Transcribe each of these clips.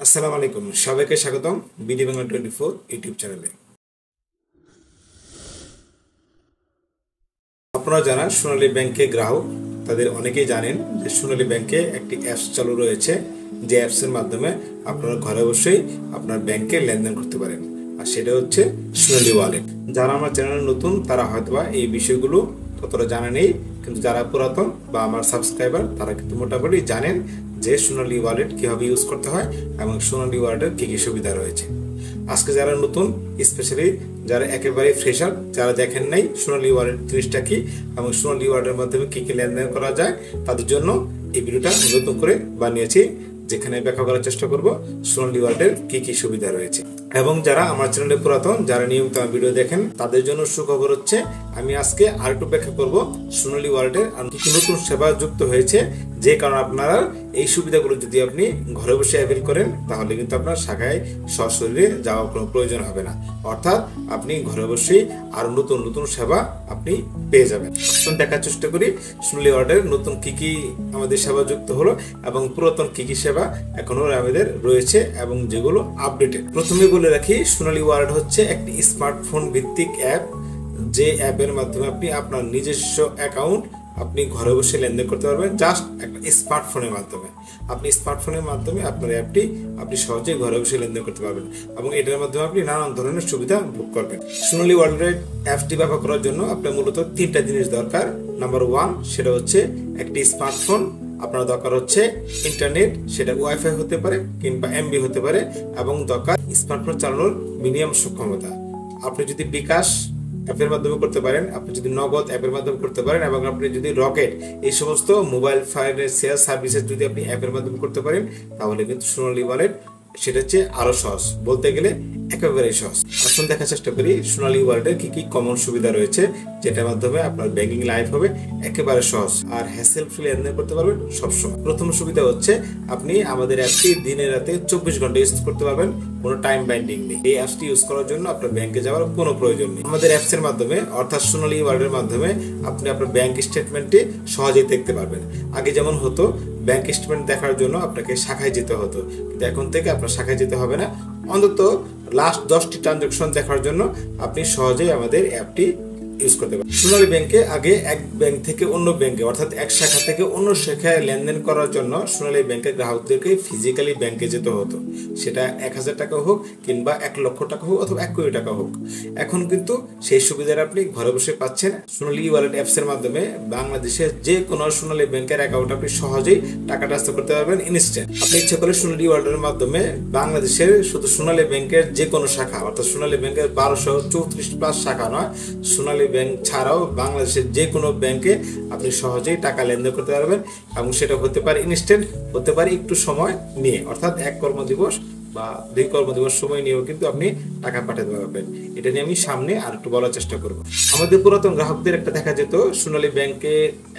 আসসালামু আলাইকুম, সবাইকে স্বাগতম বিডি বাংলা 24 ইউটিউব চ্যানেলে। আপনারা যারা সোনালী ব্যাংকে গ্রাহক তাদের অনেকেই জানেন যে সোনালী ব্যাংকে একটি অ্যাপস চালু রয়েছে, যে অ্যাপসের মাধ্যমে আপনারা ঘরে বসেই আপনার ব্যাংকে লেনদেন করতে পারেন, আর সেটা হচ্ছে সোনালী ওয়ালেট। যারা আমার চ্যানেলে নতুন তারা হয়তোবা এই বিষয়গুলো ততটা জানা নেই, কিন্তু যারা পুরাতন বা আমার সাবস্ক্রাইবার তারা কিন্তু মোটামুটি জানেন যে সোনালী ওয়ালেট কীভাবে ইউজ করতে হয় এবং সোনালী ওয়ালেটের কী কী সুবিধা রয়েছে। আজকে যারা নতুন, স্পেশালি যারা একেবারে ফ্রেশার, যারা দেখেন নাই সোনালী ওয়ালেট জিনিসটা কি এবং সোনালী ওয়ালেটের মাধ্যমে কী কী লেনদেন করা যায়, তাদের জন্য এই ভিডিওটা নতুন করে বানিয়েছি, যেখানে ব্যাখ্যা করার চেষ্টা করব সোনালী ওয়ালেটের কী কী সুবিধা রয়েছে। এবং যারা আমার চ্যানেলে পুরাতন, যারা নিয়মিত আমার ভিডিও দেখেন, তাদের জন্য সুখবর হচ্ছে আমি আজকে আরেকটু ব্যাখ্যা করব সোনালী ওয়ালেটের কি কি নতুন সেবা যুক্ত হয়েছে, যে কারণে আপনারা এই সুবিধাগুলো যদি আপনি ঘরে বসে অ্যাভেল করেন তাহলে কিন্তু আপনার শাখায় সশরীরে যাওয়ার কোনো প্রয়োজন হবে না। অর্থাৎ আপনি ঘরে বসেই আরো নতুন নতুন সেবা আপনি পেয়ে যাবেন। দেখার চেষ্টা করি সোনালী ওয়ালেটের নতুন কি কি আমাদের সেবা যুক্ত হলো এবং পুরাতন কি কি সেবা এখনো আমাদের রয়েছে এবং যেগুলো আপডেটেড। প্রথমে বলে রাখি, সোনালী ওয়ালেট হচ্ছে একটি স্মার্টফোন ভিত্তিক অ্যাপ, যে অ্যাপের মাধ্যমে আপনি আপনার নিজস্ব অ্যাকাউন্ট আপনি ঘরে বসে লেনদেন করতে পারবেন জাস্ট একটা স্মার্টফোনের মাধ্যমে। আপনি স্মার্টফোনের মাধ্যমে আপনার অ্যাপটি আপনি সহজেই ঘরে বসে লেনদেন করতে পারবেন এবং এটার মাধ্যমে আপনি নানান ধরনের সুবিধা ভোগ করবেন। সোনালী ওয়ালেট অ্যাপটি ব্যবহার করার জন্য আপনার মূলত তিনটা জিনিস দরকার। নাম্বার 1, সেটা হচ্ছে একটি স্মার্টফোন। আপনার দরকার হচ্ছে ইন্টারনেট, সেটা ওয়াইফাই হতে পারে কিংবা এমবি হতে পারে, এবং দরকার স্মার্টফোন চালানোর মিনিমাম সক্ষমতা। আপনি যদি বিকাশ অ্যাপের মাধ্যমে করতে পারেন, আপনি যদি নগদ অ্যাপের মাধ্যমে করতে পারেন, এবং আপনি যদি রকেট এই সমস্ত মোবাইল ফাইন্যান্সিয়াল সার্ভিসেস যদি আপনি অ্যাপের মাধ্যমে করতে পারেন, তাহলে কিন্তু সোনালী ওয়ালেট সেটা হচ্ছে আরো সহজ, বলতে গেলে একেবারেই সহজ। আসুন দেখার চেষ্টা করি সোনালী ওয়ালেটের কি কি কমন সুবিধা রয়েছে, যেটার মাধ্যমে আপনার ব্যাংকিং লাইফ হবে একেবারে সহজ আর হ্যাসেল ফ্রি লেনদেন করতে পারবেন সবসময়। প্রথম সুবিধা হচ্ছে আপনি আমাদের অ্যাপটি দিনে রাতে 24 ঘন্টা ইউজ করতে পারবেন, কোনো টাইম বাইন্ডিং নেই। এই অ্যাপটি ইউজ করার জন্য আপনার ব্যাংকে যাওয়ার কোনো প্রয়োজন নেই। আমাদের অ্যাপসের মাধ্যমে অর্থাৎ সোনালী ওয়ালেটের মাধ্যমে আপনি আপনার ব্যাংক স্টেটমেন্টটি সহজেই দেখতে পারবেন। আগে যেমন হতো ব্যাংক স্টেটমেন্ট দেখার জন্য আপনাকে শাখায় যেতে হতো, কিন্তু এখন থেকে আপনার শাখায় যেতে হবে না। অন্তত লাস্ট 10টি ট্রানজাকশন দেখার জন্য আপনি সহজেই আমাদের অ্যাপটি ইউজ করতে পারেন। সোনালী ব্যাংকে আগে এক ব্যাংক থেকে অন্য ব্যাংকে অর্থাৎ এক শাখা থেকে অন্য শাখায় লেনদেন করার জন্য সোনালী ব্যাংকের গ্রাহকদেরকে ফিজিক্যালি ব্যাংকে যেতে হতো, সেটা 1000 টাকা হোক কিংবা 1 লক্ষ টাকা হোক অথবা 1 কোটি টাকা হোক। এখন কিন্তু সেই সুবিধাটা আপনি ঘরে বসে পাচ্ছেন। সোনালী ওয়ালেট অ্যাপসের মাধ্যমে বাংলাদেশের যে কোনো সোনালী ব্যাংকের অ্যাকাউন্ট আপনি সহজেই টাকা ট্রান্সফার করতে পারবেন ইনস্ট্যান্ট। আপনি ইচ্ছা করে সোনালী ওয়ালেটের মাধ্যমে বাংলাদেশের শুধু সোনালী ব্যাংকের যে কোনো শাখা অর্থাৎ সোনালী ব্যাংকের 1234+ শাখা নয়, সোনালী ব্যাংক ছাড়াও বাংলাদেশের যে কোনো ব্যাংকে আপনি সহজেই টাকা লেনদেন করতে পারবেন, এবং সেটা হতে পারে ইনস্ট্যান্ট, হতে পারে একটু সময় নিয়ে, অর্থাৎ 1 কর্মদিবস বা 2 কর্মদিবস সময় নিয়েও কিন্তু আপনি টাকা পাঠাতে পারবেন। এটা নিয়ে আমি সামনে আর একটু বলার চেষ্টা করব। আমাদের পুরাতন গ্রাহকদের একটা দেখা যেত সোনালী ব্যাংকে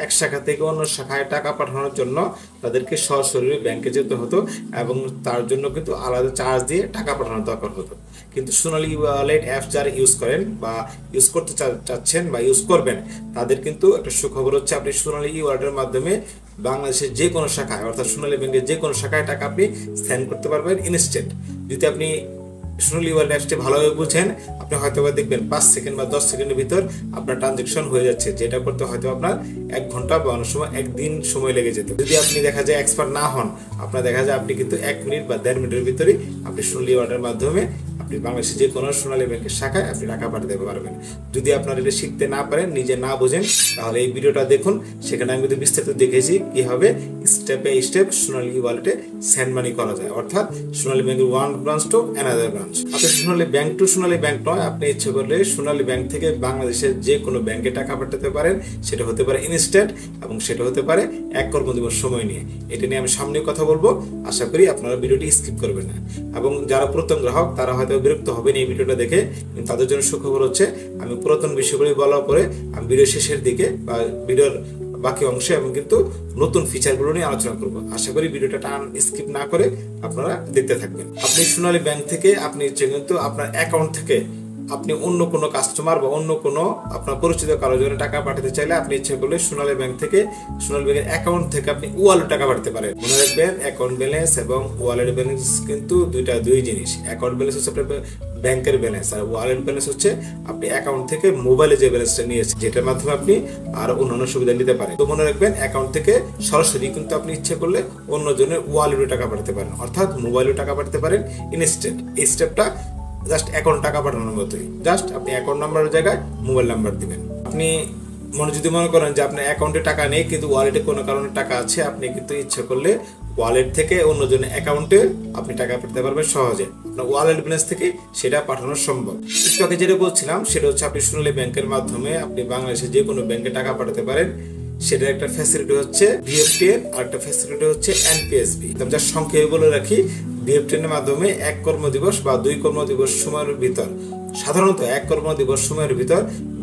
এক শাখা থেকে অন্য শাখায় টাকা পাঠানোর জন্য তাদেরকে সরাসরি ব্যাংকে যেতে হতো এবং তার জন্য কিন্তু আলাদা চার্জ দিয়ে টাকা পাঠানোর দরকার হতো। কিন্তু সোনালী ওয়ালেট অ্যাপ যারা ইউজ করেন বা ইউজ করতে চাচ্ছেন বা ইউজ করবেন, তাদের কিন্তু একটা সুখবর হচ্ছে আপনি সোনালী ওয়ালেটের মাধ্যমে বাংলাদেশের যে কোনো শাখায় অর্থাৎ সোনালী ব্যাংকের যে কোনো শাখায় টাকা আপনি সেন্ড করতে পারবেন ইনস্ট্যান্ট। যদি আপনি সোনালী ওয়ালেট অ্যাপসটি ভালোভাবে বুঝেন, আপনি হয়তো দেখবেন 5 সেকেন্ড বা 10 সেকেন্ডের ভিতর আপনার ট্রানজাকশন হয়ে যাচ্ছে, যেটা করতে হয়তো আপনার 1 ঘন্টা বা অনেক সময় 1 দিন সময় লেগে যেত। যদি আপনি দেখা যায় এক্সপার্ট না হন, আপনার দেখা যায় আপনি কিন্তু 1 মিনিট বা 1.5 মিনিটের ভিতরেই আপনি সোনালী ওয়ালেটের মাধ্যমে আপনি বাংলাদেশের যে কোনো সোনালী ব্যাংকের শাখায় আপনি টাকা পাঠাতে পারবেন। যদি আপনারা এটা শিখতে না পারেন, নিজে না বোঝেন, তাহলে এই ভিডিওটা দেখুন, সেখানে আমি কিন্তু বিস্তারিত দেখেছি কিভাবে স্টেপ বাই স্টেপ সোনালী ওয়ালেটে সেন্ড মানি করা যায়, অর্থাৎ সোনালী ব্যাংকের one branch to another branch. আপনি সোনালী ব্যাংক টু সোনালী ব্যাংক নয়, আপনি ইচ্ছে করলে সোনালী ব্যাংক থেকে বাংলাদেশের যে কোনো ব্যাংকে টাকা পাঠাতে পারেন, সেটা হতে পারে ইনস্ট্যান্ট এবং সেটা হতে পারে 1 কর্মদিবস সময় নিয়ে। এটা নিয়ে আমি সামনে কথা বলবো, আশা করি আপনারা ভিডিওটি স্কিপ করবেন না। এবং যারা পুরাতন গ্রাহক তারা হয়তো বিরক্ত হবেন এই ভিডিওটা দেখে, কিন্তু তাদের জন্য সুখবর হচ্ছে আমি পুরাতন বিষয়গুলি বলার পরে আমি ভিডিও শেষের দিকে বা ভিডিওর বাকি অংশে আমি কিন্তু নতুন ফিচারগুলো নিয়ে আলোচনা করব। আশা করি ভিডিওটা স্কিপ না করে আপনারা দেখতে থাকবেন। আপনি সোনালী ব্যাংক থেকে আপনি ইচ্ছে কিন্তু আপনার অ্যাকাউন্ট থেকে আপনি অন্য কোনো কাস্টমার বা অন্য কোনো আপনার পরিচিত কারোর জন্য টাকা পাঠাতে চাইলে আপনি ইচ্ছে করলে সোনালী ব্যাংক থেকে, সোনালী ব্যাংকের অ্যাকাউন্ট থেকে আপনি ওয়ালেট টাকা পাঠাতে পারেন। মনে রাখবেন অ্যাকাউন্ট ব্যালেন্স এবং ওয়ালেট ব্যালেন্স কিন্তু দুই জিনিস। অ্যাকাউন্ট ব্যালেন্স হচ্ছে আপনার ব্যাংকের ব্যালেন্স, আর ওয়ালেট ব্যালেন্স হচ্ছে আপনি অ্যাকাউন্ট থেকে মোবাইলে যে ব্যালেন্সটা নিয়েছেন, যেটার মাধ্যমে আপনি আরো অন্যান্য সুবিধা নিতে পারেন। তো মনে রাখবেন অ্যাকাউন্ট থেকে সরাসরি কিন্তু আপনি ইচ্ছে করলে অন্যজনের ওয়ালেটে টাকা পাঠাতে পারেন, অর্থাৎ মোবাইলে টাকা পাঠাতে পারেন ইনস্ট্যান্ট। এই স্টেপটা জাস্ট অ্যাকাউন্ট টাকা পাঠানোর মতোই, জাস্ট আপনি অ্যাকাউন্ট নাম্বারের জায়গায় মোবাইল নাম্বার দিবেন। আপনি যদি মনে করেন যে আপনার অ্যাকাউন্টে টাকা নেই কিন্তু ওয়ালেটে কোনো কারণে টাকা আছে, আপনি কিন্তু ইচ্ছে করলে ওয়ালেট থেকে অন্যজনের অ্যাকাউন্টে আপনি টাকা পাঠাতে পারবেন সহজে। আপনার ওয়ালেট ব্যালেন্স থেকে সেটা পাঠানো সম্ভব। একটু আগে যেটা বলছিলাম সেটা হচ্ছে আপনি সোনালী ব্যাংকের মাধ্যমে আপনি বাংলাদেশের যে কোনো ব্যাংকে টাকা পাঠাতে পারেন। সেটার একটা ফ্যাসিলিটি হচ্ছে BF10 আর একটা ফ্যাসিলিটি হচ্ছে NPSB। যার সংক্ষেপে বলে রাখি, BF10 এর মাধ্যমে 1 কর্মদিবস বা 2 কর্মদিবস সময়ের ভিতর, সাধারণত 1 কর্মদিবস সময়ের ভিতর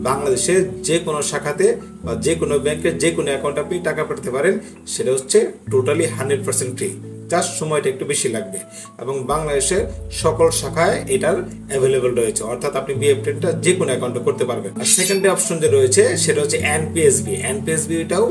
বাংলাদেশের যে কোনো শাখাতে বা যে কোনো ব্যাংকের যে কোনো অ্যাকাউন্টে আপনি টাকা পাঠাতে পারেন। সেটা হচ্ছে টোটালি 100% ফ্রি, জাস্ট সময়টা একটু বেশি লাগবে এবং বাংলাদেশের সকল শাখায় এটার অ্যাভেলেবল রয়েছে, অর্থাৎ আপনি BF10টা যে কোনো অ্যাকাউন্টে করতে পারবেন। আর সেকেন্ডে অপশন যে রয়েছে সেটা হচ্ছে NPSB। এটাও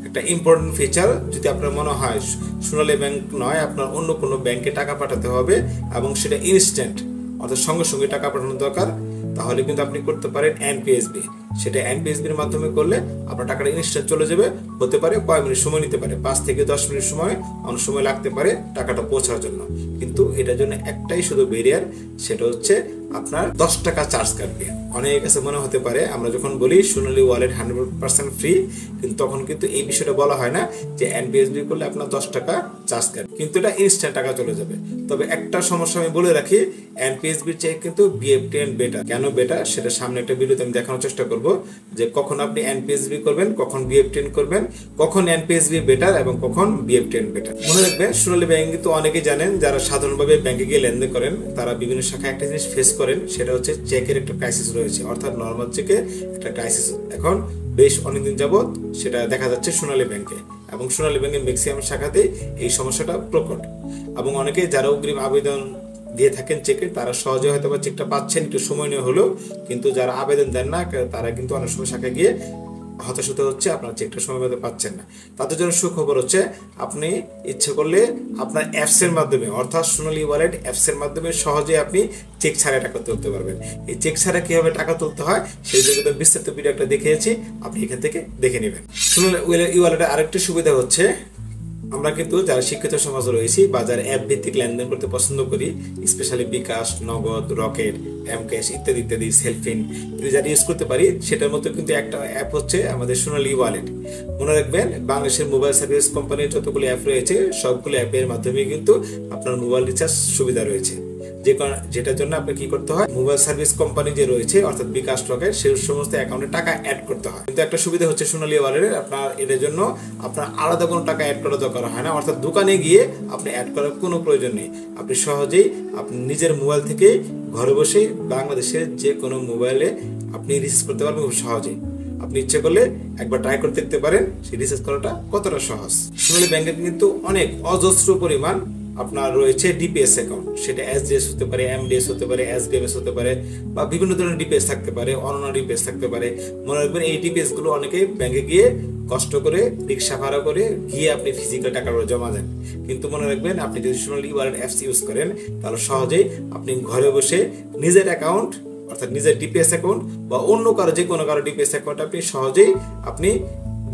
একটা ইম্পর্টেন্ট ফিচার। যদি আপনার মনে হয় সোনালী ব্যাংক নয়, আপনার অন্য কোনো ব্যাংকে টাকা পাঠাতে হবে এবং সেটা ইনস্ট্যান্ট, অর্থাৎ সঙ্গে সঙ্গে টাকা পাঠানোর দরকার, তাহলে কিন্তু আপনি করতে পারেন NPSB। সেটা NPSB-র মাধ্যমে করলে আপনার টাকাটা ইনস্ট্যান্ট চলে যাবে। হতে পারে কয়েক মিনিট সময় নিতে পারে, 5 থেকে 10 মিনিট সময়, অনেক সময় লাগতে পারে টাকাটা পৌঁছার জন্য। কিন্তু এটার জন্য একটাই শুধু ব্যারিয়ার, সেটা হচ্ছে আপনার 10 টাকা চার্জ কাটবে। অনেকের কাছে মনে হতে পারে আমরা যখন বলি সোনালী ওয়ালেট 100% ফ্রি, কিন্তু তখন কিন্তু এই বিষয়টা বলা হয় না যে NPSB করলে আপনার 10 টাকা চার্জ কাটবে, কিন্তু এটা ইনস্ট্যান্ট টাকা চলে যাবে। তবে একটা সমস্যা আমি বলে রাখি, NPSB-র চেয়ে কিন্তু BF10 বেটার। কেন বেটার সেটা সামনে একটা ভিডিওতে আমি দেখানোর চেষ্টা করব, যে কখন আপনি NPSB করবেন, কখন BF10 করবেন, কখন NPSB বেটার এবং কখন BF10 বেটার। মনে রাখবেন সোনালী ব্যাংক কিন্তু অনেকেই জানেন, যারা সাধারণভাবে ব্যাংকে গিয়ে লেনদেন করেন তারা বিভিন্ন শাখায় একটা জিনিস ফেস করেন, সেটা হচ্ছে চেকের একটা ক্রাইসিস রয়েছে, অর্থাৎ নরমাল চেকে একটা ক্রাইসিস এখন বেশ অনেকদিন যাবত সেটা দেখা যাচ্ছে সোনালী ব্যাংকে, এবং সোনালী ব্যাংকের ম্যাক্সিমাম শাখাতে এই সমস্যাটা প্রকট। এবং অনেকে যারা অগ্রিম আবেদন দিয়ে থাকেন চেকে, তারা সহজে হয়তো বা চেকটা পাচ্ছেন একটু সময় নিয়ে হলেও, কিন্তু যারা আবেদন দেন না তারা কিন্তু অনেক সময় শাখায় গিয়ে হতাশ হতে হচ্ছে, আপনার চেকটা সময় মতো পাচ্ছেন না। তাদের জন্য সুখবর হচ্ছে আপনি ইচ্ছে করলে আপনার অ্যাপস এর মাধ্যমে, অর্থাৎ সোনালী ওয়ালেট অ্যাপস এর মাধ্যমে সহজে আপনি চেক ছাড়া টাকা তুলতে পারবেন। এই চেক ছাড়া কিভাবে টাকা তুলতে হয় সেই জন্য বিস্তারিত ভিডিও একটা দেখিয়েছি, আপনি এখান থেকে দেখে নেবেন। সোনালী ওয়ালেটের আরেকটি সুবিধা হচ্ছে, আমরা কিন্তু যারা শিক্ষিত সমাজ রয়েছি বা যারা অ্যাপ ভিত্তিক লেনদেন করতে পছন্দ করি, স্পেশালি বিকাশ, নগদ, রকেট, এমক্যাশ ইত্যাদি ইত্যাদি, সেলফিন যারা ইউজ করতে পারি, সেটার মধ্যে কিন্তু একটা অ্যাপ হচ্ছে আমাদের সোনালী ওয়ালেট। মনে রাখবেন বাংলাদেশের মোবাইল সার্ভিস কোম্পানির যতগুলো অ্যাপ রয়েছে সবগুলো অ্যাপের মাধ্যমে কিন্তু আপনার মোবাইল রিচার্জ সুবিধা রয়েছে, যেটার জন্য আপনি কি করতে হয়, মোবাইল সার্ভিস কোম্পানি যে রয়েছে অর্থাৎ বিকাশ, রকেট, সেই সমস্ত অ্যাকাউন্টে টাকা অ্যাড করতে হয়। কিন্তু একটা সুবিধা হচ্ছে সোনালী ওয়ালেটের, আপনার এটার জন্য আপনার আলাদা কোনো টাকা অ্যাড করার দরকার হয় না, অর্থাৎ দোকানে গিয়ে আপনি অ্যাড করার কোনো প্রয়োজন নেই। আপনি সহজেই আপনি নিজের মোবাইল থেকে ঘরে বসে বাংলাদেশের যে কোনো মোবাইলে আপনি রিচার্জ করতে পারবেন খুব সহজেই। আপনি ইচ্ছে করলে একবার ট্রাই করতে দেখতে পারেন সেই রিচার্জ করাটা কতটা সহজ। সোনালী ব্যাংকের কিন্তু অনেক অজস্র পরিমাণ আপনার রয়েছে ডিপিএস অ্যাকাউন্ট, সেটা SDS হতে পারে, MDS হতে পারে, SBMS হতে পারে, বা বিভিন্ন ধরনের ডিপিএস থাকতে পারে, অনন্য ডিপিএস থাকতে পারে। মনে রাখবেন এই ডিপিএস গুলো অনেকে ব্যাংকে গিয়ে কষ্ট করে রিক্সা ভাড়া করে গিয়ে আপনি ফিজিক্যাল টাকা জমা দেন, কিন্তু মনে রাখবেন আপনি যদি সোনালী ওয়ালেট অ্যাপস ইউজ করেন তাহলে সহজেই আপনি ঘরে বসে নিজের অ্যাকাউন্ট, অর্থাৎ নিজের ডিপিএস অ্যাকাউন্ট বা অন্য কারো যে কোনো কারো ডিপিএস অ্যাকাউন্ট আপনি সহজেই আপনি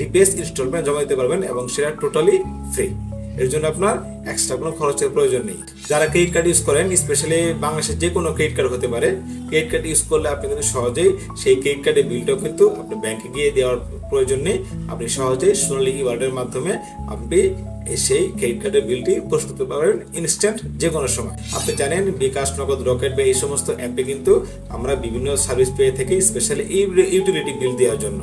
ডিপিএস ইনস্টলমেন্ট জমা দিতে পারবেন এবং সেটা টোটালি ফ্রি। এর জন্য আপনার এক্সট্রা কোনো খরচের প্রয়োজন নেই। যারা ক্রেডিট কার্ড ইউজ করেন, স্পেশালি বাংলাদেশের যে কোনো ক্রেডিট কার্ড হতে পারে, ক্রেডিট কার্ড ইউজ করলে আপনি কিন্তু সহজেই সেই ক্রেডিট কার্ডের বিলটাও কিন্তু আপনি ব্যাংকে গিয়ে দেওয়ার প্রয়োজন নেই। আপনি সহজেই সোনালী ওয়ালেটের মাধ্যমে আপনি সেই ক্রেডিট কার্ডের বিলটি পরিশোধ করতে পারবেন ইনস্ট্যান্ট যে কোনো সময়। আপনি জানেন বিকাশ, নগদ, রকেট বা এই সমস্ত অ্যাপে কিন্তু আমরা বিভিন্ন সার্ভিস পেয়ে থাকি, স্পেশালি ইউটিলিটি বিল দেওয়ার জন্য।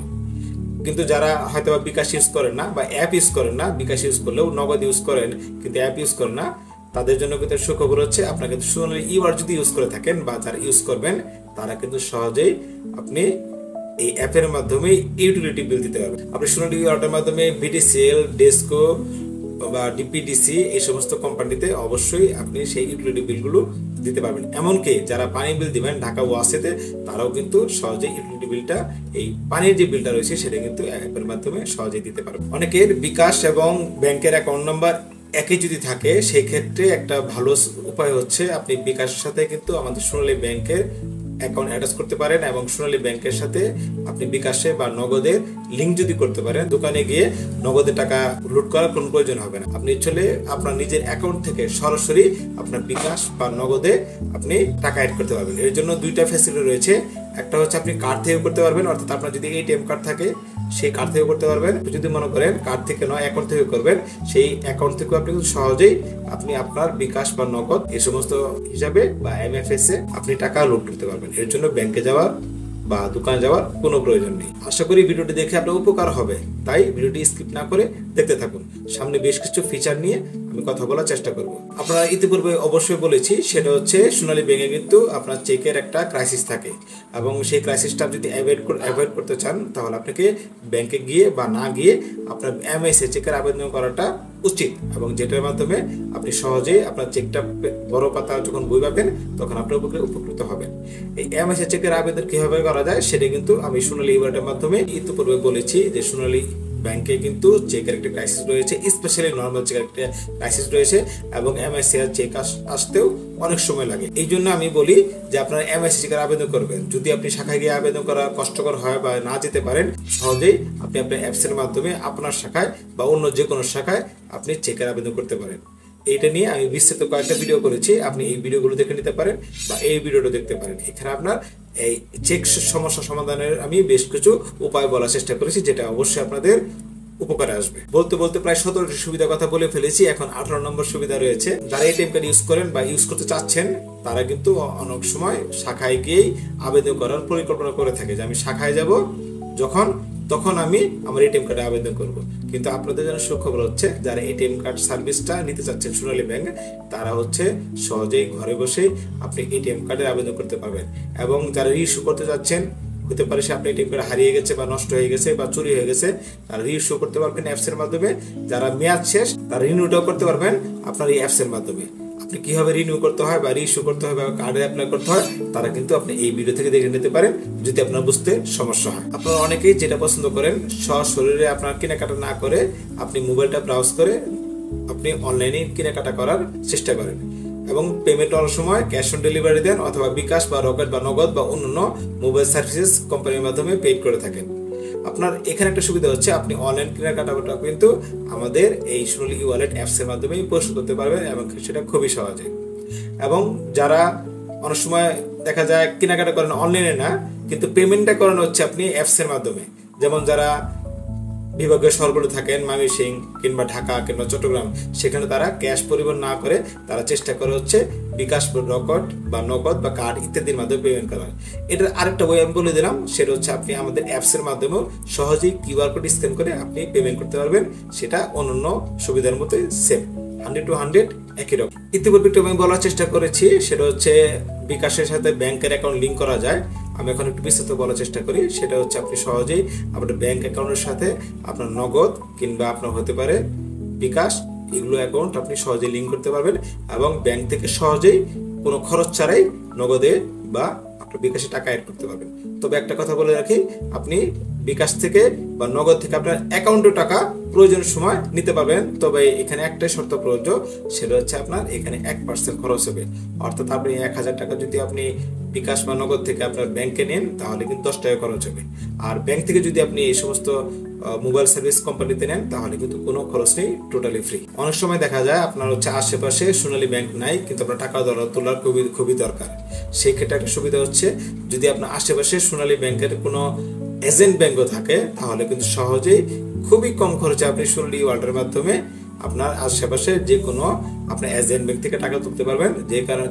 কিন্তু যারা হয়তো বিকাশ ইউজ করেন না বা অ্যাপ ইউজ করেন না, বিকাশ ইউজ করলেও নগদ ইউজ করেন কিন্তু অ্যাপ ইউজ করেন না, তাদের জন্য কিন্তু সুখবর হচ্ছে আপনারা কিন্তু সোনালী ওয়ালেট যদি ইউজ করে থাকেন বা যারা ইউজ করবেন তারা কিন্তু সহজেই আপনি এই অ্যাপের মাধ্যমে ইউটিলিটি বিল দিতে পারবেন। আপনি সোনালী ওয়ালেটের মাধ্যমে BTCL, ডেসকো বা DPDC এই সমস্ত কোম্পানিতে অবশ্যই আপনি সেই ইউটিলিটি বিলগুলো দিতে পারবেন। এমনকি যারা পানি বিল দিবেন ঢাকা ওয়াসাতে, তারাও কিন্তু সহজে ইউটিলিটি বিলটা, এই পানির যে বিলটা রয়েছে সেটা কিন্তু অ্যাপের মাধ্যমে সহজেই দিতে পারবেন। অনেকের বিকাশ এবং ব্যাংকের অ্যাকাউন্ট নাম্বার একই যদি থাকে, সেই ক্ষেত্রে একটা ভালো উপায় হচ্ছে আপনি বিকাশের সাথে কিন্তু আমাদের সোনালী ব্যাংকের অ্যাকাউন্ট অ্যাটাচ করতে পারেন, এবং সোনালী ব্যাংকের সাথে আপনি বিকাশে বা নগদে লিঙ্ক যদি করতে পারেন, দোকানে গিয়ে নগদে টাকা লোড করার কোনো প্রয়োজন হবে না। আপনি চলে আপনার নিজের অ্যাকাউন্ট থেকে সরাসরি আপনার বিকাশ বা নগদে আপনি টাকা অ্যাড করতে পারবেন। এর জন্য দুইটা ফ্যাসিলিটি রয়েছে। একটা হচ্ছে আপনি কার্ড থেকে করতে পারবেন, অর্থাৎ আপনার যদি এটিএম কার্ড থাকে সেই কার্ড থেকে করতে পারবেন। যদি মনে করেন কার্ড থেকে নয় অ্যাকাউন্ট থেকে করবেন, সেই অ্যাকাউন্ট থেকে আপনি সহজেই আপনি আপনার বিকাশ বা নগদ এই সমস্ত হিসাবে বা এমএফএস এ আপনি টাকা লোড করতে পারবেন। এর জন্য ব্যাংকে যাওয়ার বা দোকানে যাওয়ার কোনো প্রয়োজন নেই। আশা করি ভিডিওটি দেখে আপনার উপকার হবে, তাই ভিডিওটি স্কিপ না করে দেখতে থাকুন। সামনে বেশ কিছু ফিচার নিয়ে আমি কথা বলার চেষ্টা করব। আপনারা ইতিপূর্বে অবশ্যই বলেছি, সেটা হচ্ছে সোনালী ব্যাংকে কিন্তু আপনার চেকের একটা ক্রাইসিস থাকে, এবং সেই ক্রাইসিসটা যদি অ্যাভয়েড করতে চান, তাহলে আপনাকে ব্যাংকে গিয়ে বা না গিয়ে আপনার এমআইএস চেকের আবেদন করাটা উচিত, এবং যেটার মাধ্যমে আপনি সহজেই আপনার চেকটা বড় পাতা যখন বই পাবেন তখন আপনার উপকৃত হবেন। এই এমআইএস চেকের আবেদন কিভাবে করা যায় সেটা কিন্তু আমি সোনালী ইওয়ালেটের মাধ্যমে ইতিপূর্বে বলেছি, যে সোনালী ব্যাংকে কিন্তু চেকের একটা ক্রাইসিস রয়েছে, স্পেশালি নর্মাল চেকের একটা ক্রাইসিস রয়েছে, এবং এমআইএস চেক আসতেও অনেক সময় লাগে। এই জন্য আমি বলি যে আপনার এমআইএস চেকের আবেদন করবেন। যদি আপনি শাখায় গিয়ে আবেদন করা কষ্টকর হয় বা না যেতে পারেন, সহজেই আপনি আপনার অ্যাপসের মাধ্যমে আপনার শাখায় বা অন্য যে কোনো শাখায় আপনি চেকের আবেদন করতে পারেন। এইটা নিয়ে আমি বিস্তারিত কয়েকটা ভিডিও করেছি, আপনি এই ভিডিওগুলো দেখে নিতে পারেন বা এই ভিডিওটা দেখতে পারেন। এখানে আপনার এই চেক সমস্যা সমাধানের আমি বেশ কিছু উপায় বলার চেষ্টা করেছি, যেটা অবশ্যই আপনাদের উপকারে আসবে। বলতে বলতে প্রায় 17টি সুবিধার কথা বলে ফেলেছি, এখন 18 নম্বর সুবিধা রয়েছে। যারা এটিএম কার্ড ইউজ করেন বা ইউজ করতে চাচ্ছেন, তারা কিন্তু অনেক সময় শাখায় গিয়েই আবেদন করার পরিকল্পনা করে থাকে, যে আমি শাখায় যাব তখন আমি আমার এটিএম কার্ডে আবেদন করব। কিন্তু আপনাদের জন্য সুখবর হচ্ছে, যারা এটিএম কার্ড সার্ভিসটা নিতে চাচ্ছেন সোনালী ব্যাংক, তারা হচ্ছে সহজেই ঘরে বসেই আপনি এটিএম কার্ডের আবেদন করতে পারবেন। এবং যারা রিইস্যু করতে যাচ্ছেন, হতে পারে সে আপনার এটিএম কার্ড হারিয়ে গেছে বা নষ্ট হয়ে গেছে বা চুরি হয়ে গেছে, তারা রিইস্যু করতে পারবেন অ্যাপসের মাধ্যমে। যারা মেয়াদ শেষ, তারা রিনিউটাও করতে পারবেন আপনার এই অ্যাপসের মাধ্যমে। আপনি কিভাবে রিনিউ করতে হয় বা রিইস্যু করতে হয় বা কার্ডে অ্যাপ্লাই করতে হয়, তারা কিন্তু আপনি এই ভিডিও থেকে দেখে নিতে পারেন, যদি আপনার বুঝতে সমস্যা হয়। আপনারা অনেকেই যেটা পছন্দ করেন, সশরীরে আপনার কেনাকাটা না করে আপনি মোবাইলটা ব্রাউজ করে আপনি অনলাইনে কেনাকাটা করার চেষ্টা করেন, এবং পেমেন্ট অনেক সময় ক্যাশ অন ডেলিভারি দেন, অথবা বিকাশ বা রকেট বা নগদ বা অন্যান্য মোবাইল সার্ভিসেস কোম্পানির মাধ্যমে পেড করে থাকেন। আপনার এখানে একটা সুবিধা হচ্ছে, আপনি অনলাইন কেনাকাটা কিন্তু আমাদের এই সোনালী ইওয়ালেট অ্যাপসের মাধ্যমে পরিশোধ করতে পারবেন, এবং সেটা খুবই সহজে। এবং যারা অনেক সময় দেখা যায় কেনাকাটা করেন অনলাইনে না, কিন্তু পেমেন্টটা করেন হচ্ছে আপনি অ্যাপসের মাধ্যমে, যেমন যারা বিভাগীয় শহরগুলো থাকেন, ময়মনসিংহ কিংবা ঢাকা কিংবা চট্টগ্রাম, সেখানে তারা ক্যাশ পরিবহন না করে তারা চেষ্টা করে হচ্ছে বিকাশ, রকেট বা নগদ বা কার্ড ইত্যাদির মাধ্যমে পেমেন্ট করার। এটার আরেকটা ওয়ে আমি বলে দিলাম, সেটা হচ্ছে আপনি আমাদের অ্যাপসের মাধ্যমেও সহজেই কিউআর কোড স্ক্যান করে আপনি পেমেন্ট করতে পারবেন। সেটা অন্যান্য সুবিধার মতোই সেম, 100 to 100 একই রকম। ইতিপূর্বে একটু আমি বলার চেষ্টা করেছি, সেটা হচ্ছে বিকাশের সাথে ব্যাংকের অ্যাকাউন্ট লিঙ্ক করা যায়। আমি এখন একটু বিস্তারিত বলার চেষ্টা করি। সেটা হচ্ছে আপনি সহজেই আপনার ব্যাংক অ্যাকাউন্টের সাথে আপনার নগদ কিংবা আপনার হতে পারে বিকাশ, এগুলো অ্যাকাউন্ট আপনি সহজেই লিঙ্ক করতে পারবেন, এবং ব্যাংক থেকে সহজেই কোনো খরচ ছাড়াই নগদে বা আপনার বিকাশে টাকা অ্যাড করতে পারবেন। তবে একটা কথা বলে রাখি, আপনি বিকাশ থেকে বা নগদ থেকে আপনার অ্যাকাউন্টে টাকা প্রয়োজনের সময় নিতে পারবেন, তবে এখানে একটাই শর্ত প্রযোজ্য, সেটা হচ্ছে আপনার এখানে 1% খরচ হবে। অর্থাৎ আপনি 1000 টাকা যদি আপনি বিকাশ বা নগদ থেকে আপনার ব্যাংকে নেন, তাহলে কিন্তু 10 টাকা খরচ হবে। আর ব্যাংক থেকে যদি আপনি এই সমস্ত মোবাইল সার্ভিস কোম্পানিতে নেন, তাহলে কিন্তু কোনো খরচ নেই, টোটালি ফ্রি। অনেক সময় দেখা যায় আপনার হচ্ছে আশেপাশে সোনালী ব্যাংক নাই, কিন্তু আপনার টাকা তোলার খুবই দরকার। সেই ক্ষেত্রে একটা সুবিধা হচ্ছে, যদি আপনার আশেপাশে সোনালী ব্যাংকের কোনো এজেন্ট ব্যাংকও থাকে, তাহলে কিন্তু সহজেই খুবই কম খরচে আপনি সোনালী ওয়ালেটের মাধ্যমে আপনার আশেপাশে যে কোনো আপনার এজেন্ট ব্যাংক থেকে টাকা তুলতে পারবেন,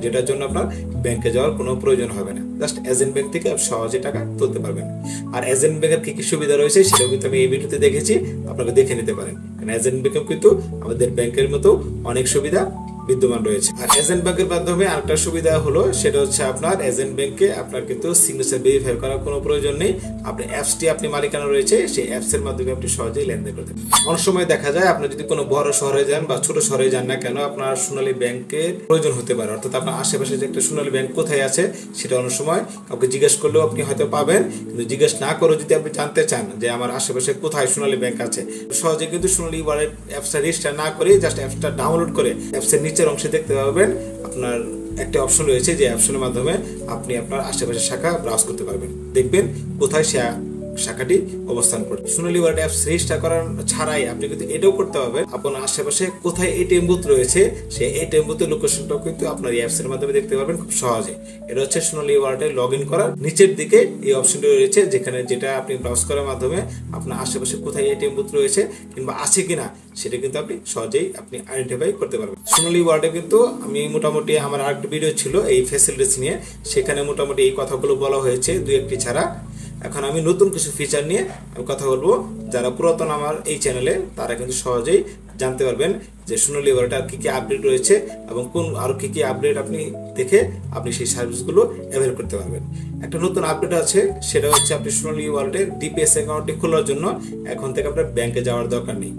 যেটার জন্য আপনার ব্যাংকে যাওয়ার কোনো প্রয়োজন হবে না। জাস্ট এজেন্ট ব্যাংক থেকে সহজে টাকা তুলতে পারবেন। আর এজেন্ট ব্যাংকের কি কি সুবিধা রয়েছে সেটাও কিন্তু আমি এই ভিডিওতে দেখেছি, আপনাকে দেখে নিতে পারেন। কারণ এজেন্ট ব্যাংক কিন্তু আমাদের ব্যাংকের মতো অনেক সুবিধা বিদ্যমান রয়েছে। আর এজেন্ট ব্যাংকের মাধ্যমে আরেকটা সুবিধা হলো সেটা হচ্ছে আপনার এজেন্ট ব্যাংকে আপনার কিন্তু সিগনেচার ভেরিফাই করার কোনো প্রয়োজন নেই। আপনি অ্যাপসটি আপনি মালিকানা রয়েছে সেই অ্যাপসের মাধ্যমে আপনি সহজেই লেনদেন করতে পারেন। অনেক সময় দেখা যায় আপনি যদি কোনো বড় শহরে যান বা ছোট শহরে যান না কেন আপনার সোনালী ব্যাংকের প্রয়োজন হতে পারে, অর্থাৎ আপনার আশেপাশে যে একটা সোনালী ব্যাংক কোথায় আছে সেটা অনেক সময় কাউকে জিজ্ঞেস করলেও আপনি হয়তো পাবেন, কিন্তু জিজ্ঞেস না করে যদি আপনি জানতে চান যে আমার আশেপাশে কোথায় সোনালী ব্যাংক আছে, সহজে কিন্তু সোনালী ওয়ালেট অ্যাপসটা রেজিস্টার না করে জাস্ট অ্যাপসটা ডাউনলোড করে অ্যাপসের নিচের অংশে দেখতে পাবেন আপনার একটা অপশন রয়েছে যে অপশনের মাধ্যমে আপনি আপনার আশেপাশের শাখা ব্রাউজ করতে পারবেন, দেখবেন কোথায় সে শাখাটি অবস্থান করে। সোনালী ওয়ালেট অ্যাপস রেজিস্টার করার ছাড়াই আপনি কিন্তু এটাও করতে পারবেন আপনার আশেপাশে কোথায় এটিএম বুথ রয়েছে সেই এটিএম বুথের লোকেশনটাও কিন্তু আপনার এই অ্যাপসের মাধ্যমে দেখতে পারবেন খুব সহজে। এটা হচ্ছে সোনালী ওয়ালেটে লগ ইন করার নিচের দিকে এই অপশনটি রয়েছে যেখানে যেটা আপনি ব্রাউজ করার মাধ্যমে আপনার আশেপাশে কোথায় এটিএম বুথ রয়েছে কিংবা আছে কিনা সেটা কিন্তু আপনি সহজেই আপনি আইডেন্টিফাই করতে পারবেন। সোনালী ওয়ালেটে কিন্তু আমি মোটামুটি আমার আরেকটা ভিডিও ছিল এই ফ্যাসিলিটিস নিয়ে, সেখানে মোটামুটি এই কথাগুলো বলা হয়েছে দুই একটি ছাড়া। এখন আমি নতুন কিছু ফিচার নিয়ে আমি কথা বলবো, যারা পুরাতন আমার এই চ্যানেলে তারা কিন্তু সহজেই জানতে পারবেন যে সোনালী ওয়ালেটে আর কি কি আপডেট রয়েছে এবং কোন আরো কি কি আপডেট আপনি দেখে আপনি সেই সার্ভিসগুলো অ্যাভেল করতে পারবেন। একটা নতুন আপডেট আছে সেটা হচ্ছে আপনি সোনালী ওয়ালেটের ডিপিএস অ্যাকাউন্টটি খোলার জন্য এখন থেকে আপনার ব্যাংকে যাওয়ার দরকার নেই।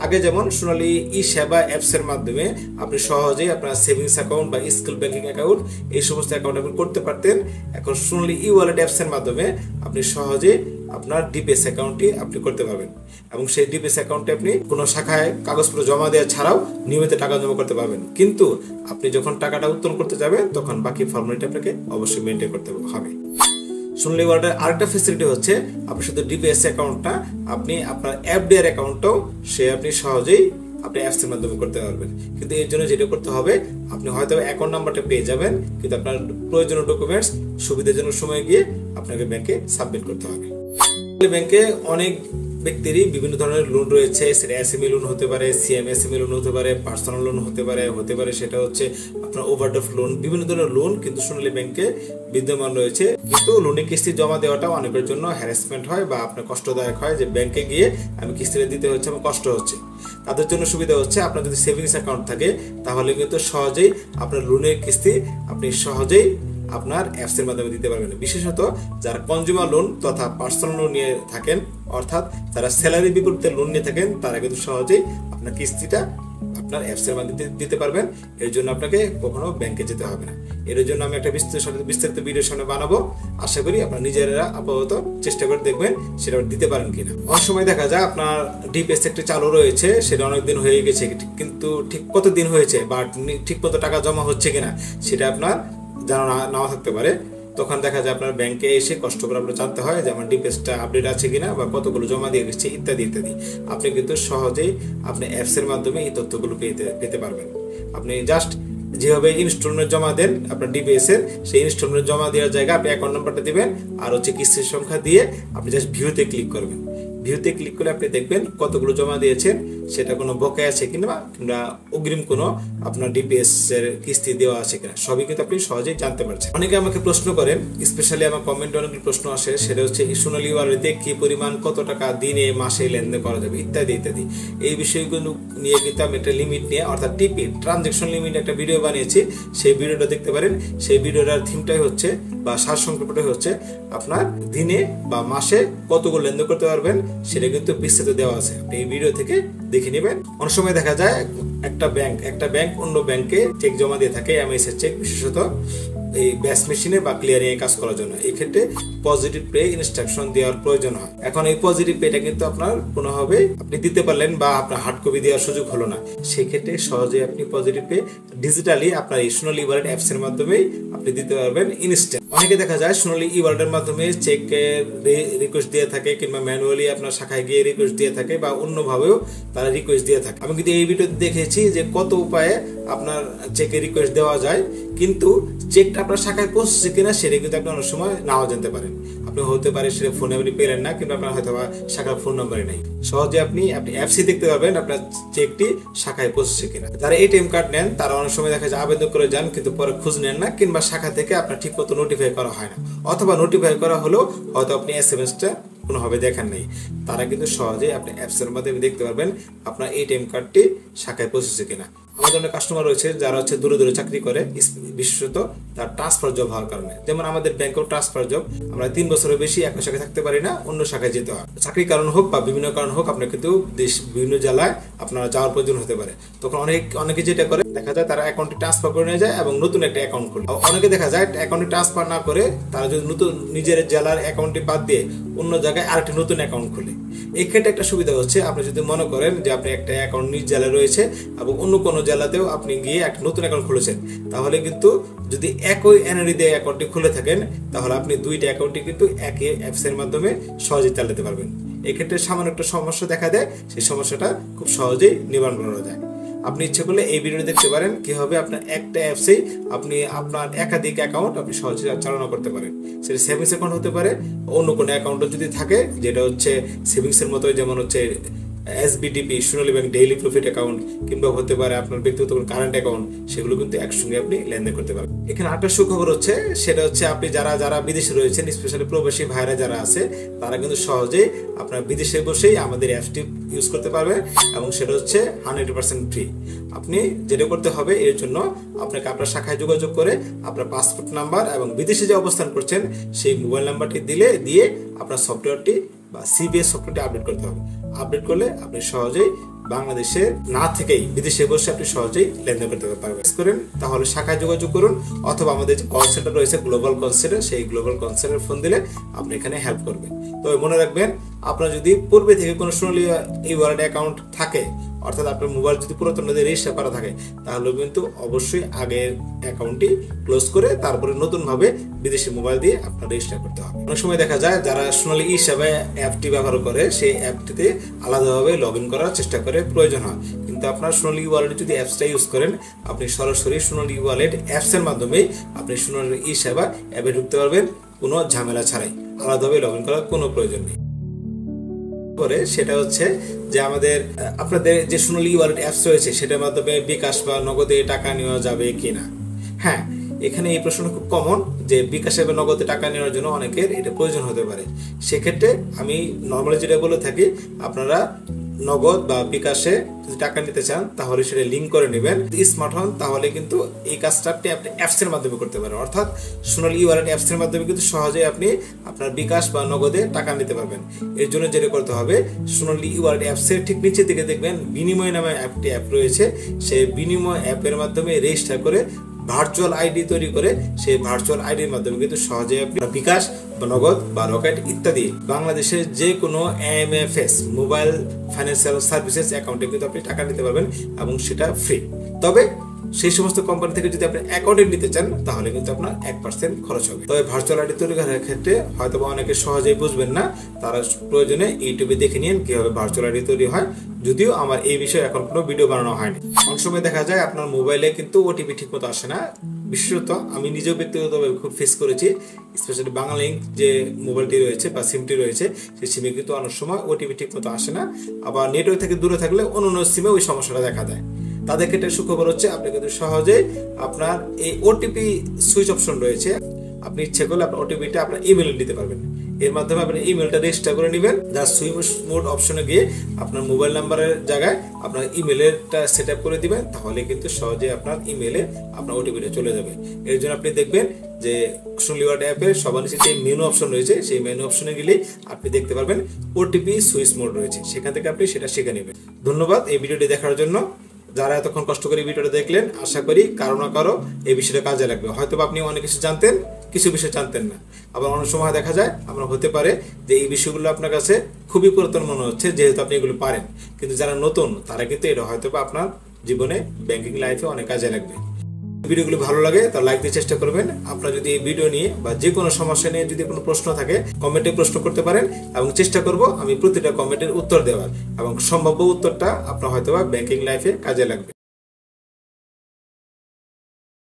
আগে যেমন সোনালী ই সেবা অ্যাপসের মাধ্যমে আপনি সহজেই আপনার সেভিংস অ্যাকাউন্ট বা স্কুল ব্যাংকিং অ্যাকাউন্ট এই সমস্ত অ্যাকাউন্ট আপনি করতে পারতেন। এখন সোনালী ই ওয়ালেট অ্যাপসের মাধ্যমে আপনি সহজে আপনার ডিপিএস অ্যাকাউন্টটি আপনি করতে পারবেন এবং সেই ডিপিএস অ্যাকাউন্টে আপনি কোনো শাখায় কাগজপত্র জমা দেওয়া ছাড়াও নিয়মিত টাকা জমা করতে পারবেন, কিন্তু আপনি যখন টাকাটা উত্তোলন করতে যাবেন তখন বাকি ফর্মালিটি আপনাকে অবশ্যই মেনটেন করতে হবে। সোনালী ওয়ালেটের আরেকটা ফ্যাসিলিটি হচ্ছে আপনি শুধু ডিপিএস অ্যাকাউন্টটা আপনি আপনার এফডিআর অ্যাকাউন্টটাও আপনি সহজেই আপনি অ্যাপসের মাধ্যমে করতে পারবেন, কিন্তু এর জন্য যেটা করতে হবে আপনি হয়তো অ্যাকাউন্ট নাম্বারটা পেয়ে যাবেন কিন্তু আপনার প্রয়োজনীয় ডকুমেন্টস সুবিধাজনক সময় গিয়ে আপনাকে ব্যাংকে সাবমিট করতে হবে। ব্যাংকে অনেক ব্যক্তিরই বিভিন্ন ধরনের লোন রয়েছে, সেটা এসএমই লোন হতে পারে, সিএমএসএমই লোন হতে পারে, পার্সোনাল লোন হতে পারে সেটা হচ্ছে আপনার ওভারড্রাফট লোন, বিভিন্ন ধরনের লোন কিন্তু সোনালী ব্যাংকে বিদ্যমান রয়েছে। কিন্তু লোনের কিস্তি জমা দেওয়াটা অনেকের জন্য হ্যারাসমেন্ট হয় বা আপনার কষ্টদায়ক হয় যে ব্যাংকে গিয়ে আমি কিস্তিটা দিতে হচ্ছে, আমার কষ্ট হচ্ছে। তাদের জন্য সুবিধা হচ্ছে আপনার যদি সেভিংস অ্যাকাউন্ট থাকে তাহলে কিন্তু সহজেই আপনার লোনের কিস্তি আপনি সহজেই আপনার অ্যাপসের মাধ্যমে দিতে পারবেন। বিশেষত যারা কনজিউমার লোন তথা পার্সোনাল লোন নিয়ে থাকেন, অর্থাৎ যারা স্যালারি বিপরীতে লোন নিয়ে থাকেন, তারা কিন্তু সহজেই আপনার কিস্তিটা আপনার অ্যাপসের মাধ্যমে দিতে পারবেন। এর জন্য আপনাকে কখনো ব্যাংকে যেতে হবে না। এর জন্য আমি একটা বিস্তারিত ভিডিও সামনে বানাবো, আশা করি আপনার নিজেরা আপাতত চেষ্টা করে দেখবেন সেটা দিতে পারেন কিনা। অনেক সময় দেখা যায় আপনার ডিপিএস একটি চালু রয়েছে, সেটা অনেকদিন হয়ে গেছে, কিন্তু ঠিক কতদিন হয়েছে বা ঠিক মতো টাকা জমা হচ্ছে কিনা সেটা আপনার জানা নাও থাকতে পারে। তখন দেখা যায় আপনার ব্যাংকে এসে কষ্ট করে আপনার জানতে হয় যে আমার ডিপিএসটা আপডেট আছে কিনা বা কতগুলো জমা দিয়ে গেছে ইত্যাদি ইত্যাদি। আপনি কিন্তু সহজেই আপনি অ্যাপসের মাধ্যমে এই তথ্যগুলো পেতে পারবেন। আপনি জাস্ট যেভাবে ইনস্টলমেন্ট জমা দেন আপনার ডিপিএস এর, সেই ইনস্টলমেন্ট জমা দেওয়ার জায়গায় আপনি অ্যাকাউন্ট নাম্বারটা দিবেন আর হচ্ছে কিস্তির সংখ্যা দিয়ে আপনি জাস্ট ভিউতে ক্লিক করবেন। ভিউতে ক্লিক করে আপনি দেখবেন কতগুলো জমা দিয়েছেন, সেটা কোনো বকেয়া আছে কিংবা অগ্রিম কোনো আপনার ডিপিএস এর কিস্তি দেওয়া আছে কিনা সবই কিন্তু আপনি সহজেই জানতে পারছেন। অনেকে আমাকে প্রশ্ন করেন, স্পেশালি আমার কমেন্টে অনেক প্রশ্ন আসে, সেটা হচ্ছে সোনালী ওয়ালেটে কি পরিমাণ কত টাকা দিনে মাসে লেনদেন করা যাবে ইত্যাদি ইত্যাদি। এই বিষয়গুলো নিয়ে কিন্তু আমি একটা লিমিট নিয়ে অর্থাৎ টিপি ট্রানজ্যাকশন লিমিট একটা ভিডিও বানিয়েছি, সেই ভিডিওটা দেখতে পারেন। সেই ভিডিওটার থিমটাই হচ্ছে বা সারসংক্ষেপটাই হচ্ছে আপনার দিনে বা মাসে কতগুলো লেনদেন করতে পারবেন সেটা কিন্তু বিস্তারিত দেওয়া আছে, আপনি এই ভিডিও থেকে দেখে নেবেন। অনেক সময় দেখা যায় একটা ব্যাংক অন্য ব্যাংকে চেক জমা দিয়ে থাকে, এমএস এর চেক, বিশেষত এই ব্যাস মেশিনে বা ক্লিয়ারিং এ কাজ করার জন্য। এই ক্ষেত্রে পজিটিভ পে ইনস্ট্রাকশন দেওয়ার প্রয়োজন হয়। এখন এই পজিটিভ পেটা কিন্তু আপনার কোনোভাবে আপনি দিতে পারলেন বা আপনার হার্ড কপি দেওয়ার সুযোগ হলো না, সেই ক্ষেত্রে সহজে আপনি পজিটিভ পে ডিজিটালি আপনার এই সোনালী ওয়ালেট অ্যাপস এর মাধ্যমেই আপনি দিতে পারবেন ইনস্ট্যান্ট। অনেকে দেখা যায় সোনালী ই ওয়ালেটের মাধ্যমে চেকের রিকোয়েস্ট দিয়ে থাকে কিংবা ম্যানুয়ালি আপনার শাখায় গিয়ে রিকোয়েস্ট দিয়ে থাকে বা অন্যভাবেও তারা রিকোয়েস্ট দিয়ে থাকে। আমি কিন্তু এই ভিডিওতে দেখেছি যে কত উপায়ে আপনার চেকের রিকোয়েস্ট দেওয়া যায়, কিন্তু চেকটা আপনার শাখায় পৌঁছছে কিনা সেটা কিন্তু আপনি অনেক সময় নাও জানতে পারেন। আপনি হতে পারে সেটা ফোনে আপনি পেলেন না, কিন্তু আপনার হয়তো শাখার ফোন নাম্বারই নাই। সহজে আপনি অ্যাপসে দেখতে পারবেন আপনার চেকটি শাখায় পৌঁছছে কিনা। যারা এটিএম কার্ড নেন তারা অনেক সময় দেখা যায় আবেদন করে যান কিন্তু পরে খোঁজ নেন না, কিংবা শাখা থেকে আপনার ঠিক মতো নোটিফাই করা হয় না, অথবা নোটিফাই করা হলেও হয়তো আপনি এসএমএসটা কোনোভাবে দেখেন নাই। তারা কিন্তু সহজে আপনি অ্যাপসের মাধ্যমে দেখতে পারবেন আপনার এটিএম কার্ডটি শাখায় পৌঁছেছে কিনা। আমাদের অনেক কাস্টমার রয়েছে যারা হচ্ছে দূরে দূরে চাকরি করে, বিশেষত তার ট্রান্সফার জব হওয়ার কারণে। যেমন আমাদের ব্যাংকেও ট্রান্সফার জব, আমরা 3 বছরের বেশি একটা শাখায় থাকতে পারি না, অন্য শাখায় যেতে হয়। চাকরির কারণ হোক বা বিভিন্ন কারণ হোক, আপনার কিন্তু বিভিন্ন জেলায় আপনারা যাওয়ার প্রয়োজন হতে পারে। তখন অনেকে যেটা করে, দেখা যায় তারা অ্যাকাউন্টে ট্রান্সফার করে নিয়ে যায় এবং নতুন একটা অ্যাকাউন্ট খোলে। অনেকে দেখা যায় অ্যাকাউন্টে ট্রান্সফার না করে তারা যদি নতুন নিজের জেলার অ্যাকাউন্টে বাদ দিয়ে অন্য জায়গায় আরেকটি নতুন অ্যাকাউন্ট খোলে। এই ক্ষেত্রে একটা সুবিধা হচ্ছে, আপনি যদি মনে করেন যে আপনি একটা অ্যাকাউন্ট নিজ জেলায় রয়েছে এবং অন্য কোনো জেলাতেও আপনি গিয়ে একটা নতুন অ্যাকাউন্ট খুলেছেন, তাহলে কিন্তু যদি একই এনআরই দিয়ে অ্যাকাউন্টটি খুলে থাকেন, তাহলে আপনি দুইটা অ্যাকাউন্টই কিন্তু একই অ্যাপস এর মাধ্যমে সহজেই চালাতে পারবেন। এক্ষেত্রে সামান্য একটা সমস্যা দেখা দেয়, সেই সমস্যাটা খুব সহজেই নিবারণ করা যায়। আপনি ইচ্ছে করলে এই ভিডিওটি দেখতে পারেন কিভাবে আপনার একটা অ্যাপসেই আপনি আপনার একাধিক অ্যাকাউন্ট আপনি সহজে চালনা করতে পারেন। সেটা সেভিংস অ্যাকাউন্ট হতে পারে, অন্য কোনো অ্যাকাউন্টও যদি থাকে যেটা হচ্ছে সেভিংসের মতোই, যেমন হচ্ছে এসবিডিপি সোনালী ব্যাংক ডেইলি প্রফিট অ্যাকাউন্ট, কিংবা হতে পারে আপনার ব্যক্তিগত কারেন্ট অ্যাকাউন্ট, সেগুলো কিন্তু একসঙ্গে আপনি লেনদেন করতে পারবেন। এখানে আরেকটা সুখবর হচ্ছে, সেটা হচ্ছে আপনি যারা বিদেশে রয়েছেন, স্পেশালি প্রবাসী ভাইরা যারা আছে, তারা কিন্তু সহজেই আপনার বিদেশে বসেই আমাদের অ্যাপসটি ইউজ করতে পারবে এবং সেটা হচ্ছে 100% ফ্রি। আপনি যেটা করতে হবে, এর জন্য আপনাকে আপনার শাখায় যোগাযোগ করে আপনার পাসপোর্ট নাম্বার এবং বিদেশে যে অবস্থান করছেন সেই মোবাইল নাম্বারটি দিয়ে আপনার সফটওয়্যারটি বা সিবিএস সফটওয়্যারটি আপডেট করতে হবে। আপডেট করলে আপনি সহজেই বাংলাদেশে না থেকেই বিদেশে বসে আপনি সহজেই লেনদেন করতে পারবেন। করেন তাহলে শাখায় যোগাযোগ করুন, অথবা আমাদের যে কল সেন্টার রয়েছে গ্লোবাল কল সেন্টার, সেই গ্লোবাল কল সেন্টারে ফোন দিলে আপনি এখানে হেল্প করবেন। তবে মনে রাখবেন, আপনার যদি পূর্বে থেকে কোনো সোনালী ই-ওয়ালেট অ্যাকাউন্ট থাকে, অর্থাৎ আপনার মোবাইল যদি পুরাতন রেজিস্টার করা থাকে, তাহলে কিন্তু অবশ্যই আগের অ্যাকাউন্টটি ক্লোজ করে তারপরে নতুনভাবে বিদেশি মোবাইল দিয়ে আপনার রেজিস্টার করতে হবে। অনেক সময় দেখা যায় যারা সোনালী হিসাবে অ্যাপটি ব্যবহার করে, সেই অ্যাপটিতে আলাদাভাবে লগ ইন করার চেষ্টা করে, প্রয়োজন হয়। কিন্তু আপনার সোনালী ওয়ালেট যদি অ্যাপসটা ইউজ করেন, আপনি সরাসরি সোনালী ওয়ালেট অ্যাপসের মাধ্যমেই আপনি সোনালী ই-সেবা অ্যাপে ঢুকতে পারবেন, কোনো ঝামেলা ছাড়াই। আলাদাভাবে লগ ইন করার কোনো প্রয়োজন নেই। সেটা হচ্ছে যে আপনাদের যে সোনালী ওয়ালেট অ্যাপস রয়েছে, সেটার মাধ্যমে বিকাশ বা নগদে টাকা নেওয়া যাবে কিনা। হ্যাঁ, এখানে এই প্রশ্নটা খুব কমন যে বিকাশে বা নগদে টাকা নেওয়ার জন্য অনেকের এটা প্রয়োজন হতে পারে। সেক্ষেত্রে আমি নর্মালি যেটা বলে থাকি, আপনারা নগদ বা বিকাশে যদি টাকা নিতে চান, তাহলে সেটা লিঙ্ক করে নেবেন। স্মার্ট হন, তাহলে কিন্তু এই কাজটা আপনি অ্যাপস এর মাধ্যমে করতে পারেন। অর্থাৎ সোনালী ই-ওয়ালেট অ্যাপস এর মাধ্যমে কিন্তু সহজেই আপনি আপনার বিকাশ বা নগদে টাকা নিতে পারবেন। এর জন্য যেটা করতে হবে, সোনালী ই-ওয়ালেট অ্যাপস এর ঠিক নিচের দিকে দেখবেন বিনিময় নামে একটি অ্যাপ রয়েছে। সেই বিনিময় অ্যাপের মাধ্যমে রেজিস্টার করে ভার্চুয়াল আইডি তৈরি করে, সেই ভার্চুয়াল আইডির মাধ্যমে কিন্তু সহজে আপনি বিকাশ বা নগদ বা রকেট ইত্যাদি বাংলাদেশের যে কোনো এমএফএস মোবাইল ফাইন্যান্সিয়াল সার্ভিসেস অ্যাকাউন্টে কিন্তু আপনি টাকা নিতে পারবেন এবং সেটা ফ্রি। তবে সেই সমস্ত কোম্পানি থেকে যদি আপনি অ্যাকাউন্টে নিতে চান, তাহলে কিন্তু আপনার 1% খরচ হবে। তবে ভার্চুয়াল আইডি তৈরি করার ক্ষেত্রে হয়তো অনেকে সহজেই বুঝবেন না, তারা প্রয়োজনে ইউটিউবে দেখে নিন কিভাবে ভার্চুয়াল আইডি তৈরি হয়। যদিও আমার এই বিষয়ে এখন কোনো ভিডিও বানানো হয়নি। অনেক সময় দেখা যায় আপনার মোবাইলে কিন্তু ওটিপি ঠিক মতো আসে না। বিশেষত আমি নিজেও ব্যক্তিগতভাবে খুব ফেস করেছি, স্পেশালি বাংলালিংক যে মোবাইলটি রয়েছে বা সিমটি রয়েছে, সেই সিমে কিন্তু অনেক সময় ওটিপি ঠিক মতো আসে না। আবার নেটওয়ার্ক থেকে দূরে থাকলে অন্য সিমে ওই সমস্যাটা দেখা দেয়। তাদের ক্ষেত্রে সুখবর হচ্ছে, আপনি কিন্তু সহজে আপনার এই ওটিপি সুইচ অপশন রয়েছে, আপনি ইচ্ছে করলে আপনার ওটিপিটা আপনার ইমেইলে দিতে পারবেন। এর মাধ্যমে আপনি ইমেলটা রেজিস্টার করে নেবেন। জাস্ট সুইচ মোড অপশনে গিয়ে আপনার মোবাইল নাম্বারের জায়গায় আপনার ইমেলেরটা সেট আপ করে দিবেন, তাহলে কিন্তু সহজে আপনার ইমেলে আপনার ওটিপিটা চলে যাবে। এর জন্য আপনি দেখবেন যে সোনালী ওয়ালেট অ্যাপের সবার নিচে যে মেনু অপশন রয়েছে, সেই মেনু অপশনে গেলে আপনি দেখতে পারবেন ওটিপি সুইচ মোড রয়েছে, সেখান থেকে আপনি সেটা শিখে নেবেন। ধন্যবাদ এই ভিডিওটি দেখার জন্য। যারা এতক্ষণ কষ্ট করে ভিডিওটা দেখলেন, আশা করি কারো না কারো এই বিষয়টা কাজে লাগবে। হয়তো আপনি অনেক কিছু জানতেন, কিছু বিষয় জানতেন না। আবার অনেক সময় দেখা যায় আমরা হতে পারে যে এই বিষয়গুলো আপনার কাছে খুবই পুরাতন মনে হচ্ছে, যেহেতু আপনি এগুলো পারেন। কিন্তু যারা নতুন, তারা কিন্তু এটা হয়তো আপনার জীবনে ব্যাংকিং লাইফে অনেক কাজে লাগবে। ভিডিওগুলো ভালো লাগে তা লাইক দিয়ে চেষ্টা করবেন। আপনার যদি এই ভিডিও নিয়ে বা যে কোনো সমস্যা নিয়ে যদি কোনো প্রশ্ন থাকে, কমেন্টে প্রশ্ন করতে পারেন এবং চেষ্টা করব আমি প্রতিটা কমেন্টের উত্তর দেওয়ার, এবং সম্ভাব্য উত্তরটা আপনার হয়তো ব্যাংকিং লাইফে কাজে লাগবে।